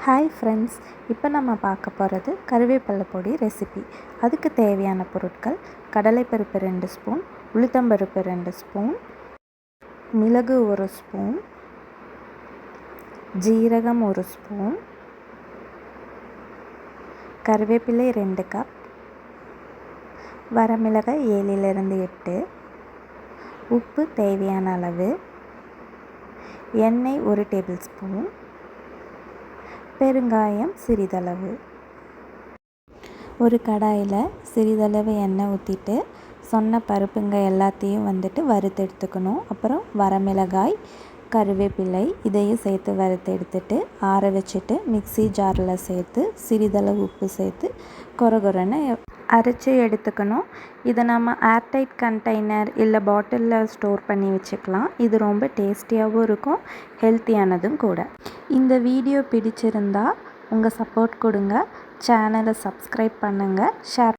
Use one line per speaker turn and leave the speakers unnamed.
Hi friends, இப்போ நம்ம பார்க்க போகிறது கருவேப்பிலை பொடி ரெசிபி. அதுக்கு தேவையான பொருட்கள்: கடலைப்பருப்பு 2 ஸ்பூன், உளுத்தம்பருப்பு 2 ஸ்பூன், மிளகு 1 ஸ்பூன், ஜீரகம் 1 ஸ்பூன், கருவேப்பிலை 2 கப், வரமிளகாய் 7லிருந்து 8, உப்பு தேவையான அளவு, எண்ணெய் 1 டேபிள் ஸ்பூன், பெருங்காயம் சிறிதளவு. ஒரு கடாயில் சிறிதளவு எண்ணெய் ஊற்றிட்டு சொன்ன பருப்புங்க எல்லாத்தையும் வறுத்து எடுத்துக்கணும். அப்புறம் வரமிளகாய், கருவேப்பிலை இதையும் சேர்த்து வறுத்து எடுத்துட்டு ஆற வச்சுட்டு மிக்ஸி ஜாரில் சேர்த்து சிறிதளவு உப்பு சேர்த்து கொரகொரன்னு அரைச்சி எடுத்துக்கணும். இதை நம்ம ஏர்டைட் கண்டெய்னர் இல்லை பாட்டிலில் ஸ்டோர் பண்ணி வச்சுக்கலாம். இது ரொம்ப டேஸ்டியாகவும் இருக்கும், ஹெல்த்தியானதும் கூட. இந்த வீடியோ பிடிச்சிருந்தா உங்கள் சப்போர்ட் கொடுங்க. சேனலை சப்ஸ்கிரைப் பண்ணுங்கள், ஷேர்